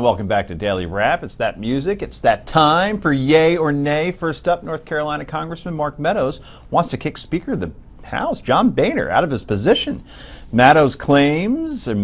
welcome back to Daily Wrap. It's that music. It's that time for Yay or Nay. First up, North Carolina Congressman Mark Meadows wants to kick Speaker of the House, John Boehner, out of his position. Meadows, Mr.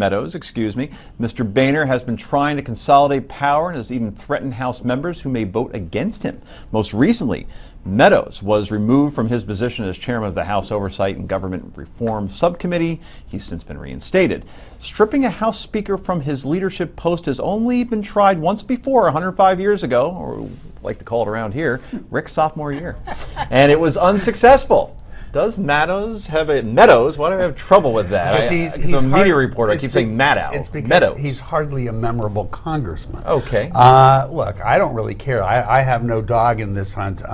Boehner has been trying to consolidate power and has even threatened House members who may vote against him. Most recently, Meadows was removed from his position as chairman of the House Oversight and Government Reform Subcommittee. He's since been reinstated. Stripping a House Speaker from his leadership post has only been tried once before, 105 years ago, or we like to call it around here, Rick's sophomore year. And it was unsuccessful. Does Meadows have a Meadows? Why do I have trouble with that? He's a media reporter. I keep saying Maddow. It's because Meadows. He's hardly a memorable congressman. Okay. Look, I don't really care. I have no dog in this hunt.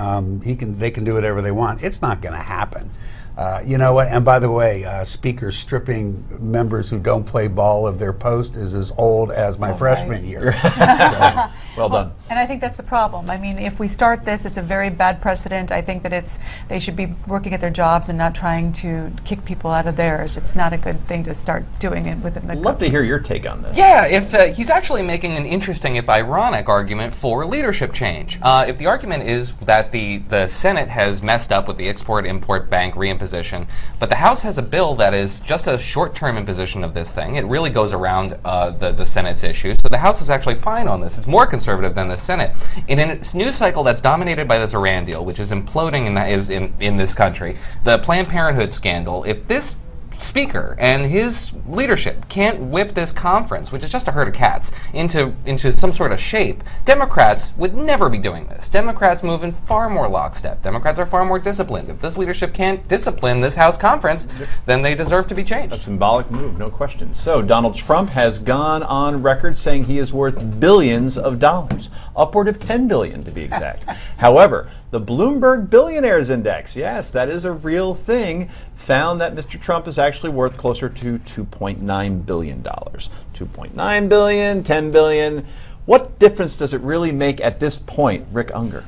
They can do whatever they want. It's not going to happen. You know what? And by the way, speakers stripping members who don't play ball of their post is as old as my freshman year. Well done. And I think that's the problem. I mean, if we start this, it's a very bad precedent. I think that they should be working at their jobs and not trying to kick people out of theirs. It's not a good thing to start doing it within the. I'd love to hear your take on this. Yeah, if he's actually making an interesting, if ironic, argument for leadership change. If the argument is that the Senate has messed up with the Export-Import Bank reimposition, but the House has a bill that is just a short-term imposition of this thing. It really goes around the Senate's issues. So the House is actually fine on this. It's more conservative than the Senate. In a news cycle that's dominated by this Iran deal, which is imploding in this country, the Planned Parenthood scandal, if this Speaker and his leadership can't whip this conference, which is just a herd of cats, into some sort of shape, Democrats would never be doing this. Democrats move in far more lockstep. Democrats are far more disciplined. If this leadership can't discipline this House conference, then they deserve to be changed. A symbolic move, no question. So Donald Trump has gone on record saying he is worth billions of dollars, upward of $10 billion to be exact. However, the Bloomberg Billionaires Index, yes, that is a real thing, found that Mr. Trump is actually worth closer to $2.9 billion. $2.9 billion, $10 billion. What difference does it really make at this point, Rick Unger?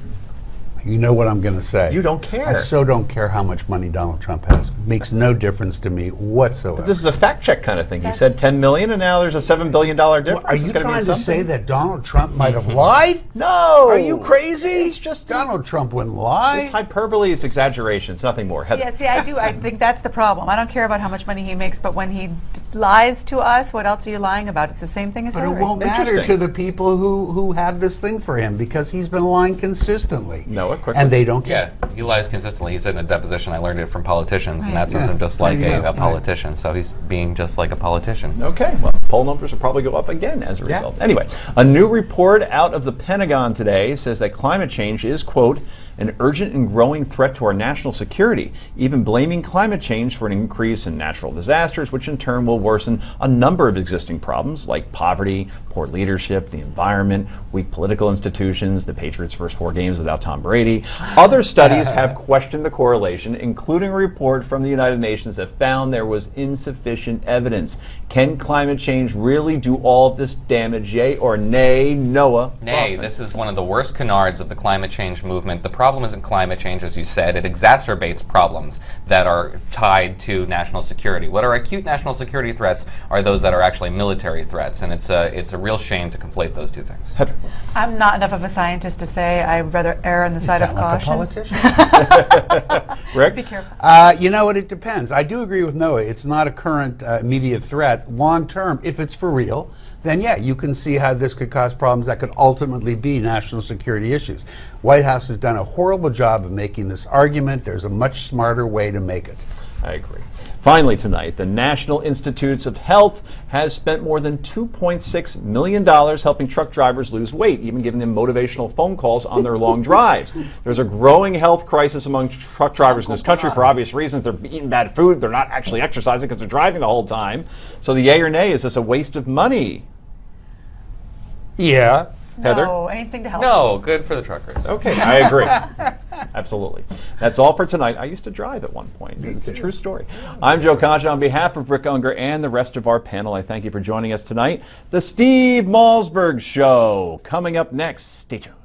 You know what I'm going to say. You don't care. I so don't care how much money Donald Trump has. It makes no difference to me whatsoever. But this is a fact check kind of thing. He said $10 million, and now there's a $7 billion difference. Well, are you trying to say that Donald Trump might have lied? No. Are you crazy? It's just Donald Trump wouldn't lie. It's hyperbole. It's exaggeration. It's nothing more. Yeah, see, I do. I think that's the problem. I don't care about how much money he makes, but when he lies to us, what else are you lying about? It's the same thing as Hillary. But it won't matter to the people who have this thing for him because he's been lying consistently. No, quickly. And they don't care. Yeah, he lies consistently. He said in a deposition, I learned it from politicians, and that sense of just like a politician. So he's being just like a politician. Okay, well, poll numbers will probably go up again as a result. Anyway, a new report out of the Pentagon today says that climate change is, quote, an urgent and growing threat to our national security, even blaming climate change for an increase in natural disasters, which in turn will worsen a number of existing problems like poverty, poor leadership, the environment, weak political institutions, the Patriots' first 4 games without Tom Brady. Other studies have questioned the correlation, including a report from the United Nations that found there was insufficient evidence. Can climate change really do all of this damage? Yea or nay? Noah? Nay, this is one of the worst canards of the climate change movement. The problem isn't climate change, as you said. It exacerbates problems that are tied to national security. What are acute national security threats are those that are actually military threats, and it's a real shame to conflate those two things. Heather. I'm not enough of a scientist to say. I'd rather err on the side of caution. Like a politician. Rick? Be careful. You know what? It depends. I do agree with Noah. It's not a current immediate threat. Long term, if it's for real, then yeah, you can see how this could cause problems that could ultimately be national security issues. White House has done a horrible job of making this argument. There's a much smarter way to make it. I agree. Finally tonight, the National Institutes of Health has spent more than $2.6 million helping truck drivers lose weight, even giving them motivational phone calls on their long drives. There's a growing health crisis among truck drivers in this country for obvious reasons. They're eating bad food. They're not actually exercising because they're driving the whole time. So the yay or nay, is this a waste of money? Yeah. Heather? No, anything to help. No, good for the truckers. Okay, I agree. Absolutely. That's all for tonight. I used to drive at one point. It's a true story. I'm Joe Concha. On behalf of Rick Unger and the rest of our panel, I thank you for joining us tonight. The Steve Malzberg Show coming up next. Stay tuned.